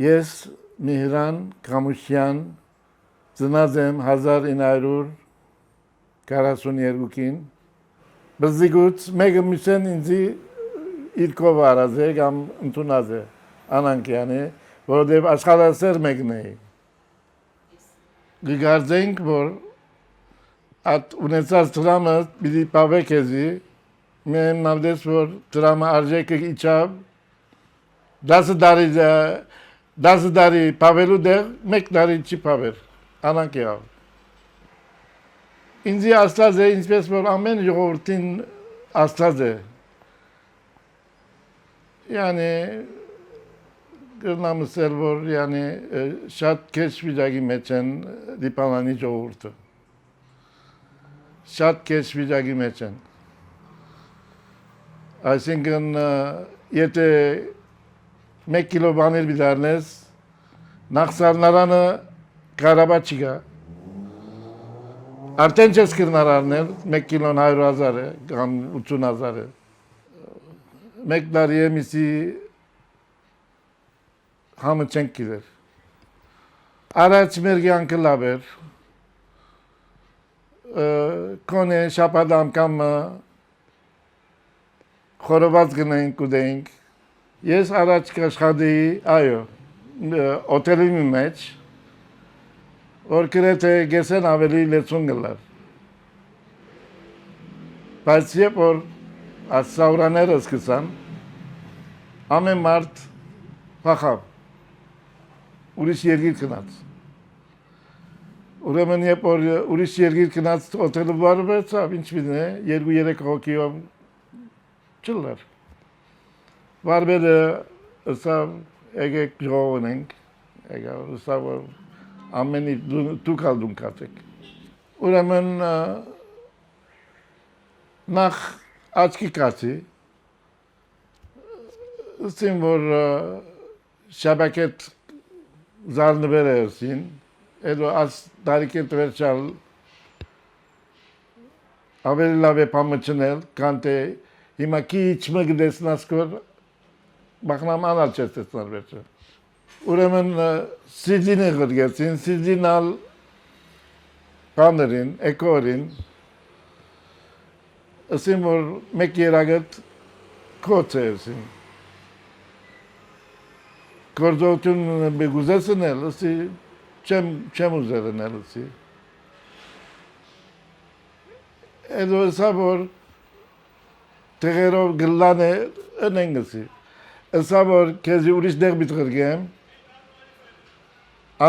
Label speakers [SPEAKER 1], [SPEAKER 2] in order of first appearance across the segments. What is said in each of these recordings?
[SPEAKER 1] Ես Mihran Kamusyan ծնած եմ 1942-ին բզիգուց մեկը մյուսեն ինձի իրկով արած է կամ ընդունած է անանկյանի որովհետև աշխարհասեր մեկն է գկարձենք որ at ունեցած դրամը պիտի պավե քեզի մեն մավդես որ դրամը արժեքը իջավ 10 տարի պավելու դեղ մեկ տարի չի պավեր անանկյալ ինձի աստված է ինչպես որ ամեն ժողովրդին աստված է yani գտնամ ասել որ yani շատ քեջ վիճակի մեջ են դիպանանի ժողովուրդը շատ քեջ վիճակի մեջ են այսինքն եթե 1 կիլո բաներ բիդարնես նախսարնարանը կարաբա չկա արդեն չես կրնար արնել 1 կիլոն 100,000 է կամ 80,000 է մեկ տարի է միսի համը չենք գիտեր առաջ մեր կյանքը լավ էր կոնե շաբաթ անգամ խորոված գնենք ուտենք ես առաջ կաշխատեի այո օթելի մեջ որ գրեթե գեսեն ավելի լեցուն գլար բայց երբ որ ասաուրաները սկսան ամեն մարդ փախավ ուրիշ երկիր գնաց ուրեմն երբ որ ուրիշ երկիր գնաց օթելը վարվեցավ ինչ միտն է 2-3 հոգիով չլար վարվելը ասավ եկեք ժողովենք եկավ ասավ ամենի դուք ալդուն կատեք ուրեմն նախ աչքի կացի ըստին որ շաբակետ զարնվեր է ըստին հետո աս դարիքետ վերջալ ավելի լավ է պամըչնել կան թե հիմա կի իչմը գդեսնաս կոր բախնամ անալ չես տեսնար վերջը ուրեմն սիդին է գրգեցին սիդին ալ պաներին, էկորին ըսին որ մեկ երագët կոց է ըսին գործողություն բեգուզես ընել ըսի չեմ ուզել ընել ըսի հետո ըսա որ տեղերով գլան է ընենք ըսի ըսա որ կեզի ուրիշ դեղ բիտ գրգեմ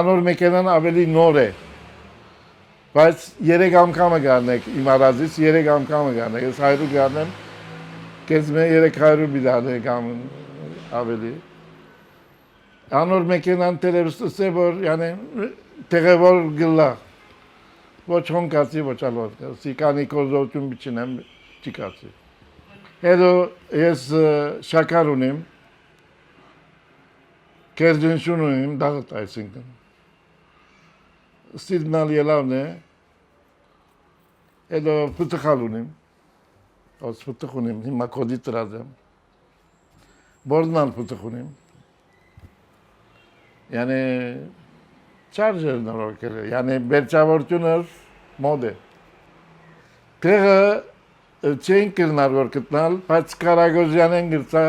[SPEAKER 1] անոր մեքենան ավելի նոր է բայց 3 անգամը գարնեք իմ արազից 3 անգամը գարնեք ես 100 գարնեմ կեզ մե 300 բիդարնեք ավելի անոր մեքենան տելևստս է որ յանը տեղևոր գլա ոչ հոնկացի ոչ ալոր սիկանի կոզողություն բիչինեմ չիկացի հետո ես շակար ունիմ կերդինշուն ունիմ դաղտ այսինքն ստիդնալ ելավն է հետո պտխալ ունիմ ոց պտխ ունիմ հիմա կոդի տրած եմ բորդնալ պտխ ունիմ yani charger'dan orkere yani berçavortuner mode տեղը չեն կրնար որ գտնալ բայց Կարագոզյանեն գրծա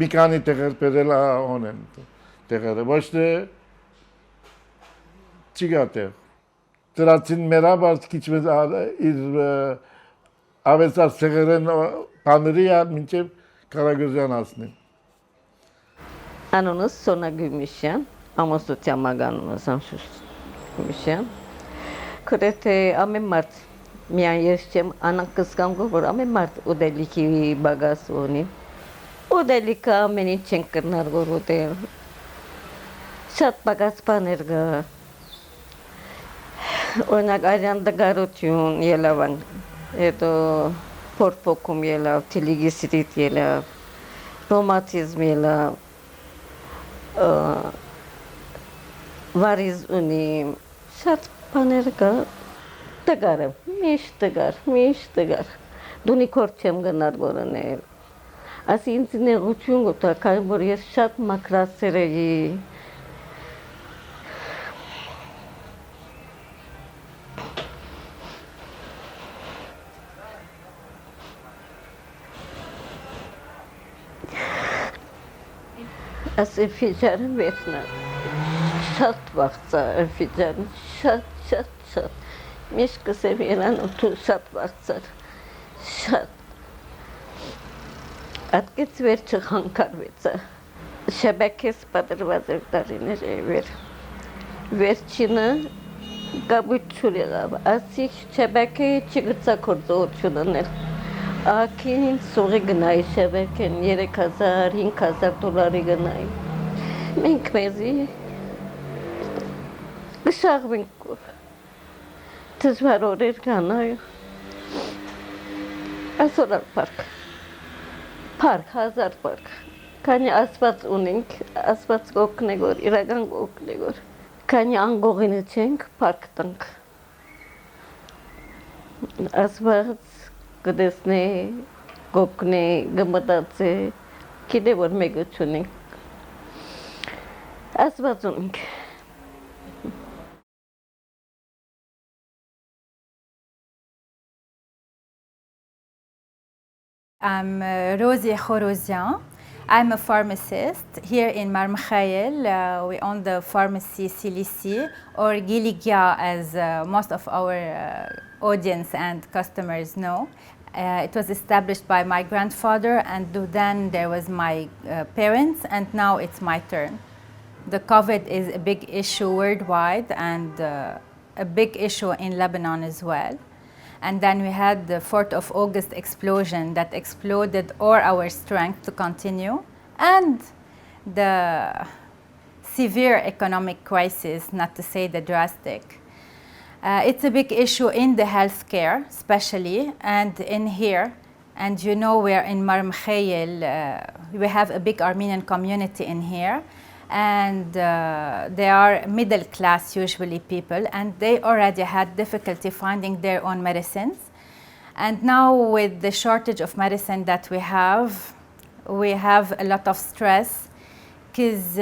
[SPEAKER 1] մի քանի տեղեր բերել անեն տեղերը ոչ թե չգատեր դրացին մերաբարդ քիչ իր ավեցած տեղերեն բաների մինչև Կարագոզյան ասնի
[SPEAKER 2] Anonuz Sona Gümüşyan ամուսնության մագանունս անշուշտ Gümüşyan Քրեթե ամեն մարդ միայն ես չեմ անակսկամ որ ամեն մարդ ուդելիքի բագաս ունի ուդելիկը ամեն ինչ չեն կրնար որ ուդել շատ բագաս բաներ գա օրինակ արյան դգարություն ելավան հետո փորփոքում ելավ թիլիգիսրիտ ելավ ռոմատիզմ ելավ վարիզ ունի շատ բաներ կա տգար եմ միշտ տգար դունի կոր չեմ գնար որոնել ասի ինձ նեղություն գոտա կայ որ ես շատ մակրասեր էի از انفجار ویتنام شد وقت انفجار شد میشه سویران و تو شد وقت شد اتکت ویر چخان کار ویتsa şebeke spadır vazirdarine ver çina gabu çurya asik şebeke çıgıtsa kurdu uçudanır akin soğuk gnay şebeken yere kazar hin kazar doları gnay menkmezi gışak benkur tızvar orer ganay asolar park hazar park Kanya aspat uning, aspat gok negor, iragan gok negor. Kanya angogin cheng park tank. Aspat kadesne gokne gamadatse kide bor mego chuning. Aspat uning.
[SPEAKER 3] I'm Rosie Khorozian. I'm a pharmacist here in Mar Mikhael. We own the pharmacy Silisi, or Giligia as most of our audience and customers know. It was established by my grandfather, and then there was my parents, and now it's my turn. The COVID is a big issue worldwide and a big issue in Lebanon as well. And then we had the 4th of August explosion that exploded all our strength to continue, and the severe economic crisis, not to say the drastic. It's a big issue in the healthcare, especially, and in here. And you know, we're in Mar Mikhael, we have a big Armenian community in here. And they are middle class usually people, and they already had difficulty finding their own medicines. And now with the shortage of medicine that we have a lot of stress because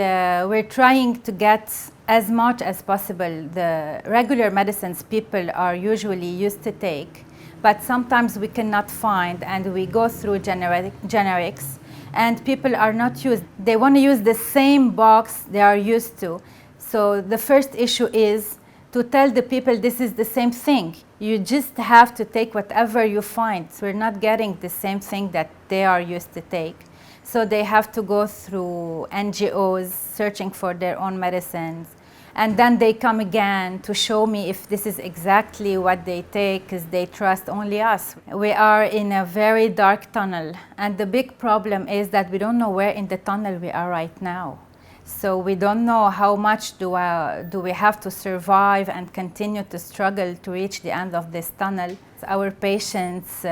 [SPEAKER 3] we're trying to get as much as possible the regular medicines people are usually used to take, but sometimes we cannot find, and we go through generics. And people are not used. They want to use the same box they are used to. So the first issue is to tell the people this is the same thing. You just have to take whatever you find. So we're not getting the same thing that they are used to take. So they have to go through NGOs searching for their own medicines. And then they come again to show me if this is exactly what they take, because they trust only us. We are in a very dark tunnel, and the big problem is that we don't know where in the tunnel we are right now. So we don't know how much do we have to survive and continue to struggle to reach the end of this tunnel. Our patients,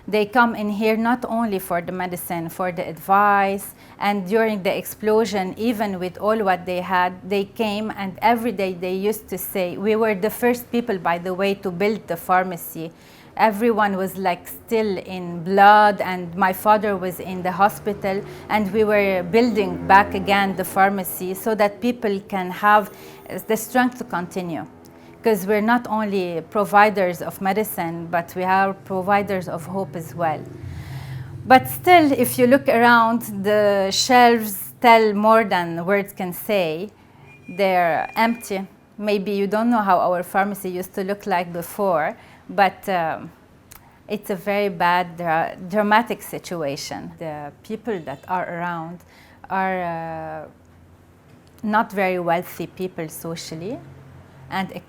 [SPEAKER 3] they come in here not only for the medicine, for the advice, and during the explosion, even with all what they had, they came, and every day they used to say, we were the first people, by the way, to build the pharmacy. Everyone was like still in blood, and my father was in the hospital, and we were building back again the pharmacy so that people can have the strength to continue. Because we're not only providers of medicine, but we are providers of hope as well. But still, if you look around, the shelves tell more than words can say. They're empty. Maybe you don't know how our pharmacy used to look like before, but it's a very bad, dramatic situation. The people that are around are not very wealthy people socially, and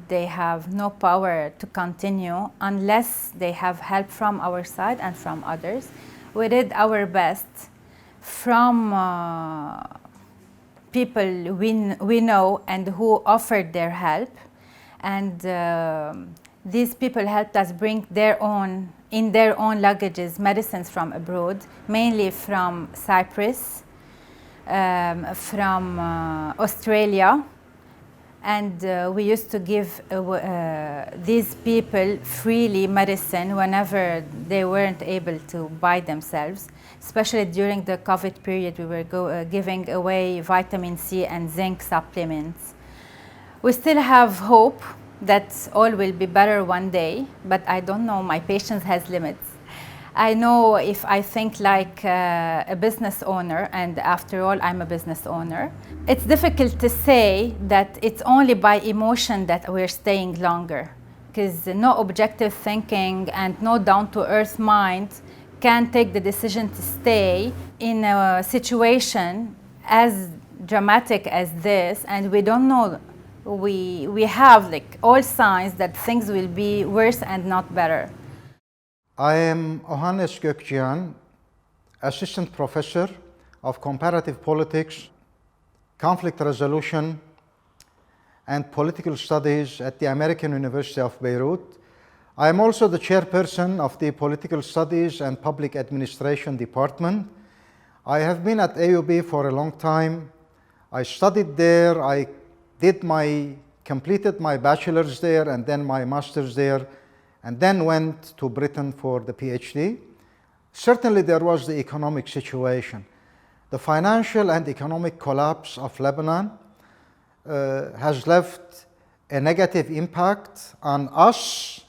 [SPEAKER 3] they have no power to continue unless they have help from our side and from others. We did our best from people we know and who offered their help, and these people helped us bring in their own luggages medicines from abroad, mainly from Cyprus, from Australia. And we used to give these people freely medicine whenever they weren't able to buy themselves. Especially during the COVID period, we were giving away vitamin C and zinc supplements. We still have hope that all will be better one day, but I don't know, my patience has limits. I know if I think like a business owner, and after all, I'm a business owner, it's difficult to say that it's only by emotion that we're staying longer, because no objective thinking and no down-to-earth mind can take the decision to stay in a situation as dramatic as this, and we don't know. We have like all signs that things will be worse and not better.
[SPEAKER 4] I am Ohannes Gökcihan, Assistant Professor of Comparative Politics, Conflict Resolution, and Political Studies at the American University of Beirut. I am also the chairperson of the Political Studies and Public Administration Department. I have been at AUB for a long time. I studied there. I completed my bachelor's there and then my master's there, and then went to Britain for the PhD. Certainly there was the economic situation. The financial and economic collapse of Lebanon has left a negative impact on us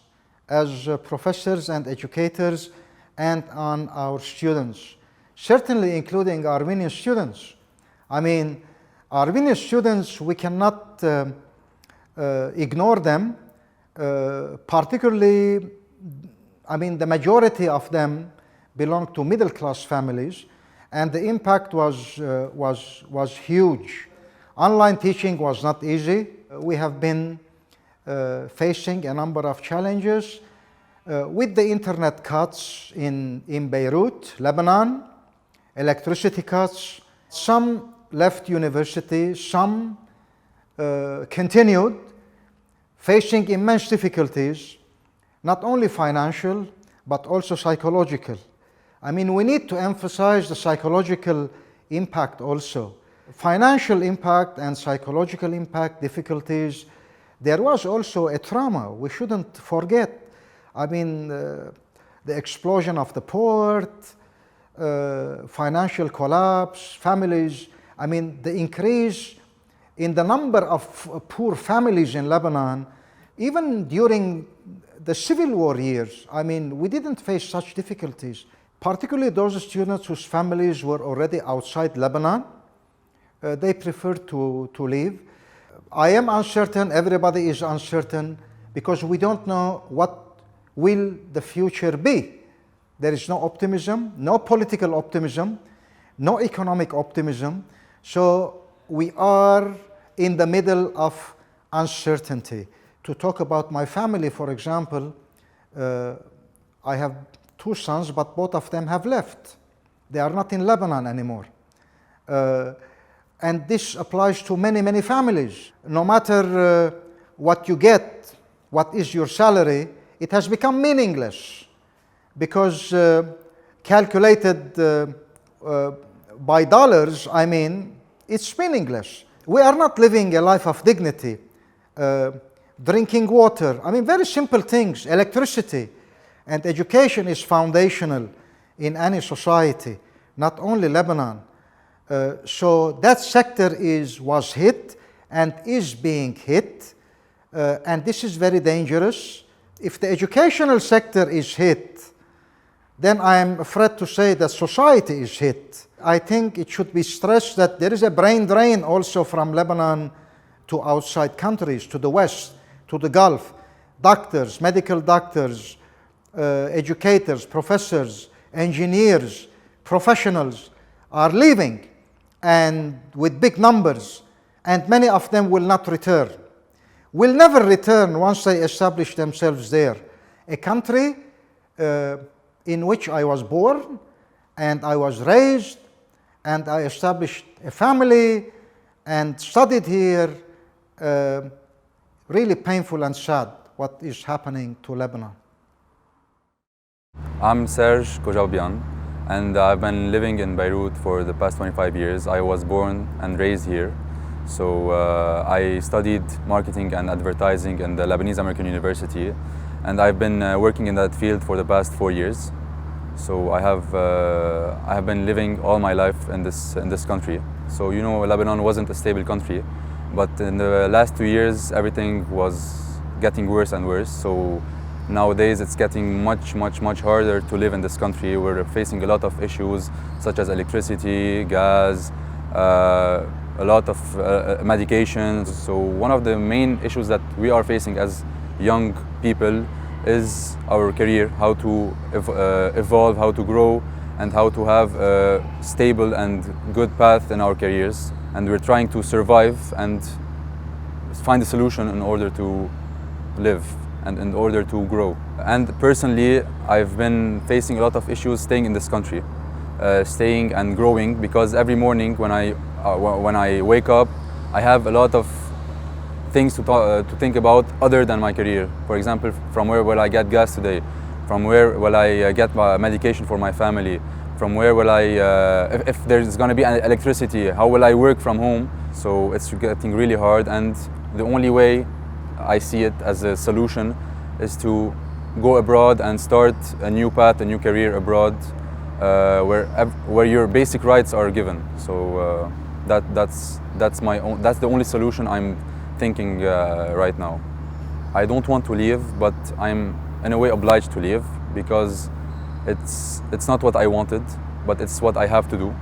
[SPEAKER 4] as professors and educators and on our students, certainly including Armenian students. I mean, Armenian students, we cannot ignore them, particularly, I mean, the majority of them belong to middle-class families, and the impact was huge. Online teaching was not easy. We have been facing a number of challenges with the internet cuts in Beirut, Lebanon, electricity cuts. Some left university, some continued, facing immense difficulties, not only financial, but also psychological. I mean, we need to emphasize the psychological impact also. Financial impact and psychological impact, difficulties. There was also a trauma we shouldn't forget. I mean, the explosion of the port, financial collapse, families. I mean, the increase in the number of poor families in Lebanon, even during the Civil War years. I mean, we didn't face such difficulties, particularly those students whose families were already outside Lebanon. They preferred to leave. I am uncertain, everybody is uncertain, because we don't know what will the future be. There is no optimism, no political optimism, no economic optimism. So we are in the middle of uncertainty. To talk about my family, for example, I have two sons, but both of them have left. They are not in Lebanon anymore. And this applies to many, many families. No matter what you get, what is your salary, it has become meaningless, because calculated by dollars, I mean, it's meaningless. We are not living a life of dignity. Drinking water, I mean, very simple things. Electricity and education is foundational in any society, not only Lebanon. So that sector was hit and is being hit, and this is very dangerous. If the educational sector is hit, then I am afraid to say that society is hit. I think it should be stressed that there is a brain drain also from Lebanon to outside countries, to the West, to the Gulf. Doctors, medical doctors, educators, professors, engineers, professionals are leaving, and with big numbers, and many of them will not return. Will never return once they establish themselves there. A country in which I was born and I was raised and I established a family and studied here. Really painful and sad what is happening to Lebanon.
[SPEAKER 5] I'm Serge Kojaubian, and I've been living in Beirut for the past 25 years. I was born and raised here. So I studied marketing and advertising in the Lebanese American University, and I've been working in that field for the past 4 years. So I have been living all my life in this country. So you know, Lebanon wasn't a stable country, but in the last 2 years everything was getting worse and worse. So Nowadays, it's getting much harder to live in this country. We're facing a lot of issues such as electricity, gas, a lot of medications. So one of the main issues that we are facing as young people is our career, how to evolve, how to grow, and how to have a stable and good path in our careers. And we're trying to survive and find a solution in order to live and in order to grow. And personally, I've been facing a lot of issues staying in this country, staying and growing, because every morning when I wake up, I have a lot of things to think about other than my career. For example, from where will I get gas today? From where will I get my medication for my family? From where will I, if there's going to be electricity, how will I work from home? So it's getting really hard, and the only way I see it as a solution is to go abroad and start a new path, a new career abroad, where your basic rights are given. So that's the only solution I'm thinking right now. I don't want to leave, but I'm in a way obliged to leave, because it's not what I wanted, but it's what I have to do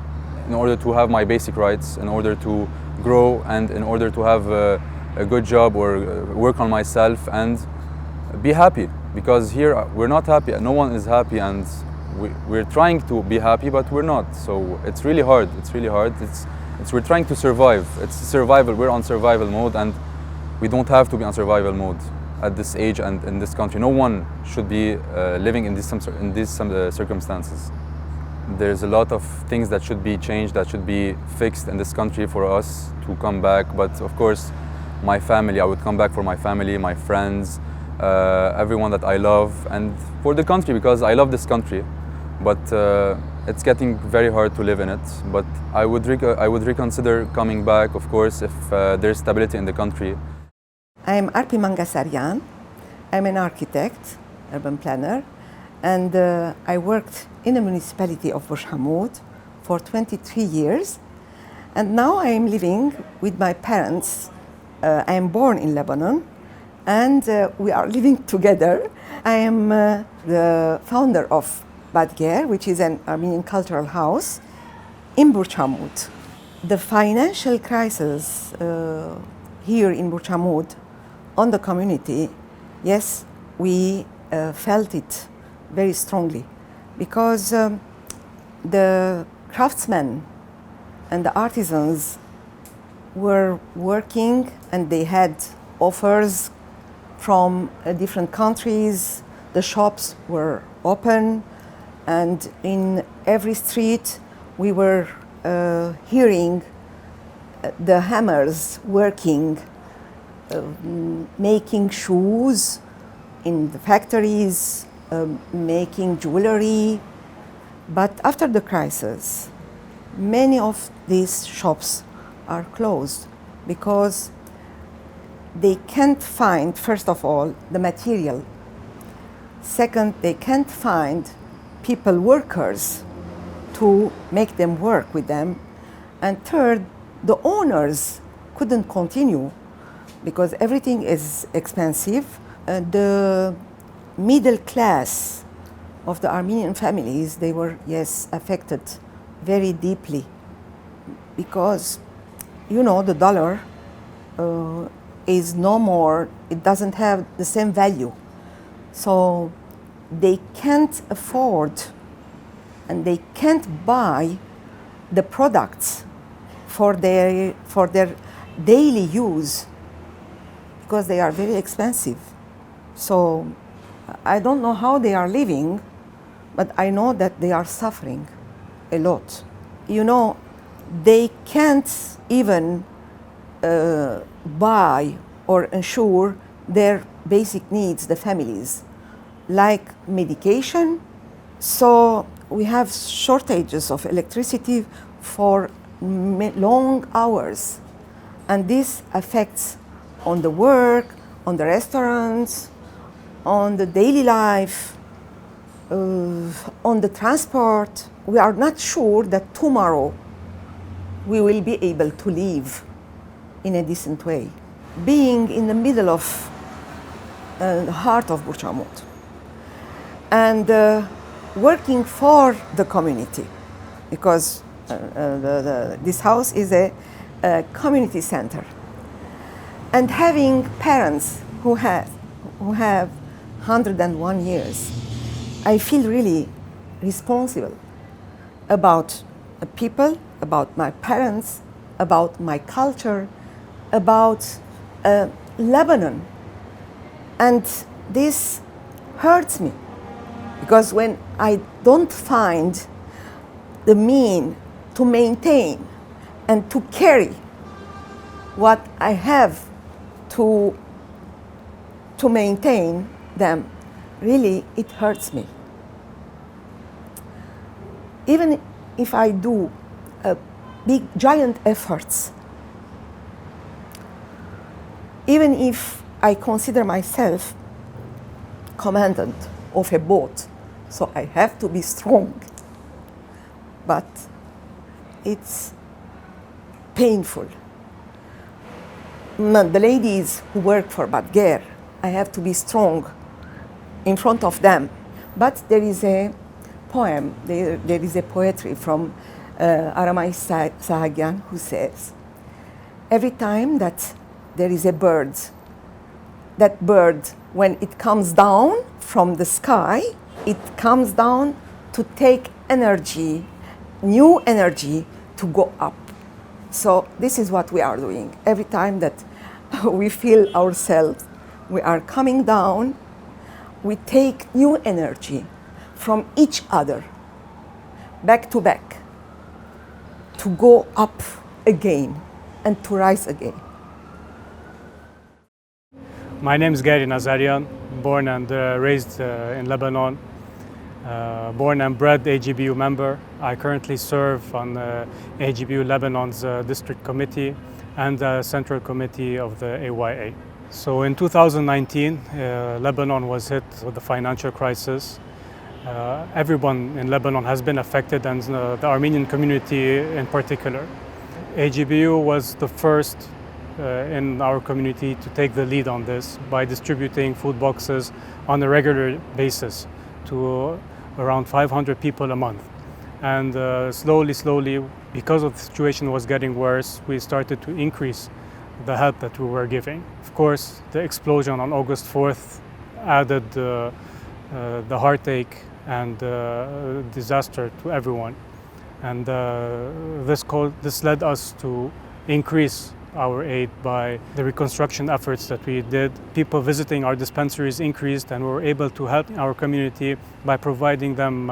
[SPEAKER 5] in order to have my basic rights, in order to grow, and in order to have a good job or work on myself and be happy. Because here we're not happy, no one is happy, and we're trying to be happy, but we're not. So it's really hard. We're trying to survive. It's survival. We're on survival mode, and we don't have to be on survival mode at this age and in this country. No one should be living in these circumstances. There's a lot of things that should be changed, that should be fixed in this country for us to come back. But of course, my family, I would come back for my family, my friends, everyone that I love, and for the country, because I love this country. But it's getting very hard to live in it. But I would reconsider coming back, of course, if there's stability in the country.
[SPEAKER 6] I'm Arpi Mangasarian. I'm an architect, urban planner, and I worked in the municipality of Burj Hamoud for 23 years. And now I am living with my parents. I am born in Lebanon, and we are living together. I am the founder of Badger, which is an Armenian cultural house in Burj Hamoud. The financial crisis here in Burj Hamoud on the community, yes, we felt it very strongly, because the craftsmen and the artisans were working, and they had offers from different countries. The shops were open, and in every street we were hearing the hammers working, making shoes in the factories, making jewelry. But after the crisis, many of these shops are closed because they can't find, first of all, the material. Second, they can't find people, workers, to make them work with them. And third, the owners couldn't continue because everything is expensive. The middle class of the Armenian families, they were, yes, affected very deeply, because, you know, the dollar is no more, it doesn't have the same value. So they can't afford and they can't buy the products for their daily use, because they are very expensive. So I don't know how they are living, but I know that they are suffering a lot. You know, they can't even buy or ensure their basic needs, the families, like medication. So we have shortages of electricity for long hours, and this affects on the work, on the restaurants, on the daily life, on the transport. We are not sure that tomorrow we will be able to live in a decent way. Being in the middle of the heart of Burj Hamoud, and working for the community, because this house is a community center. And having parents who have 101 years, I feel really responsible about the people, about my parents, about my culture, about Lebanon. And this hurts me, because when I don't find the mean to maintain and to carry what I have to maintain them, really it hurts me. Even if I do big giant efforts, even if I consider myself commandant of a boat, so I have to be strong, but it's painful. The ladies who work for Badger, I have to be strong in front of them. But there is a poem, there is a poetry from Aramai Sahagyan who says, every time that there is a bird, that bird, when it comes down from the sky, it comes down to take energy, new energy to go up. So this is what we are doing. Every time that we feel ourselves, we are coming down, we take new energy from each other, back to back, to go up again and to rise again.
[SPEAKER 7] My name is Gary Nazarian, born and raised in Lebanon. Born and bred AGBU member. I currently serve on AGBU Lebanon's district committee and the central committee of the AYA. So in 2019, Lebanon was hit with the financial crisis. Everyone in Lebanon has been affected, and the Armenian community in particular. AGBU was the first in our community to take the lead on this by distributing food boxes on a regular basis to around 500 people a month. And slowly, because of the situation was getting worse, we started to increase the help that we were giving. Of course, the explosion on August 4th added the heartache and disaster to everyone. And this led us to increase our aid by the reconstruction efforts that we did. People visiting our dispensaries increased, and we were able to help our community by providing them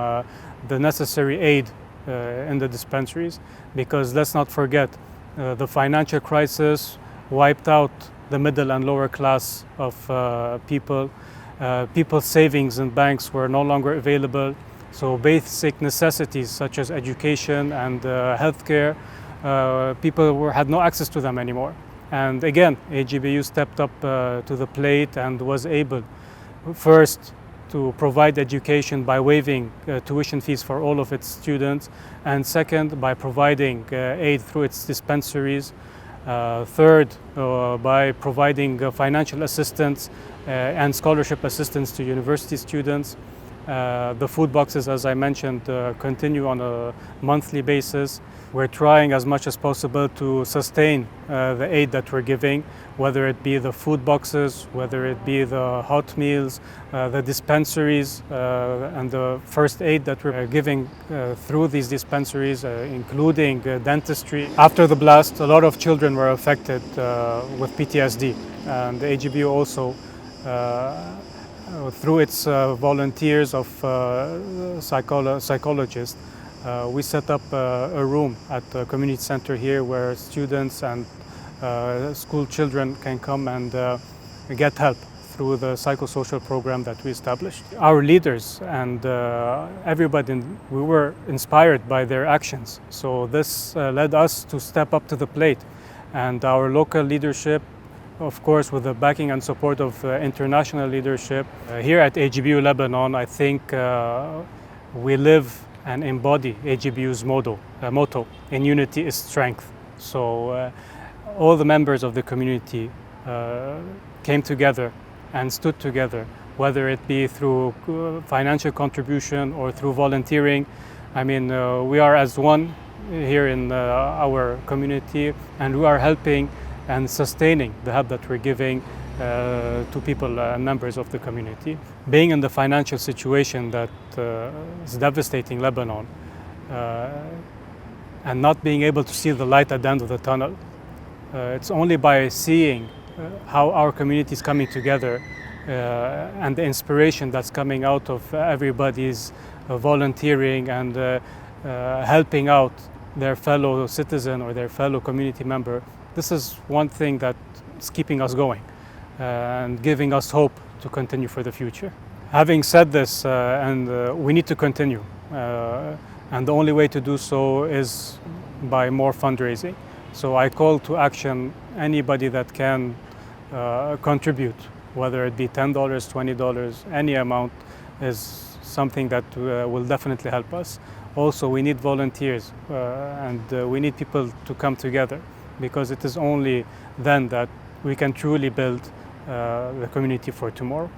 [SPEAKER 7] the necessary aid in the dispensaries. Because let's not forget, the financial crisis wiped out the middle and lower class of people. People's savings in banks were no longer available. So basic necessities such as education and healthcare, people had no access to them anymore. And again, AGBU stepped up to the plate and was able, first, to provide education by waiving tuition fees for all of its students, and second, by providing aid through its dispensaries. Third, by providing financial assistance and scholarship assistance to university students. The food boxes, as I mentioned, continue on a monthly basis. We're trying as much as possible to sustain the aid that we're giving, whether it be the food boxes, whether it be the hot meals, the dispensaries, and the first aid that we're giving through these dispensaries, including dentistry. After the blast, a lot of children were affected with PTSD, and the AGBU also through its volunteers of psychologists, we set up a room at the community center here where students and school children can come and get help through the psychosocial program that we established. Our leaders and everybody, we were inspired by their actions. So this led us to step up to the plate. And our local leadership, of course, with the backing and support of international leadership. Here at AGBU Lebanon, I think we live and embody AGBU's motto, in unity is strength. So all the members of the community came together and stood together whether it be through financial contribution or through volunteering. I mean, we are as one here in our community, and we are helping and sustaining the help that we're giving to people and members of the community. Being in the financial situation that is devastating Lebanon, and not being able to see the light at the end of the tunnel, it's only by seeing how our community is coming together and the inspiration that's coming out of everybody's volunteering and helping out their fellow citizen or their fellow community member. This is one thing that's keeping us going and giving us hope to continue for the future. Having said this, we need to continue, and the only way to do so is by more fundraising. So I call to action anybody that can contribute, whether it be $10, $20, any amount is something that will definitely help us. Also, we need volunteers and we need people to come together, because it is only then that we can truly build the community for tomorrow.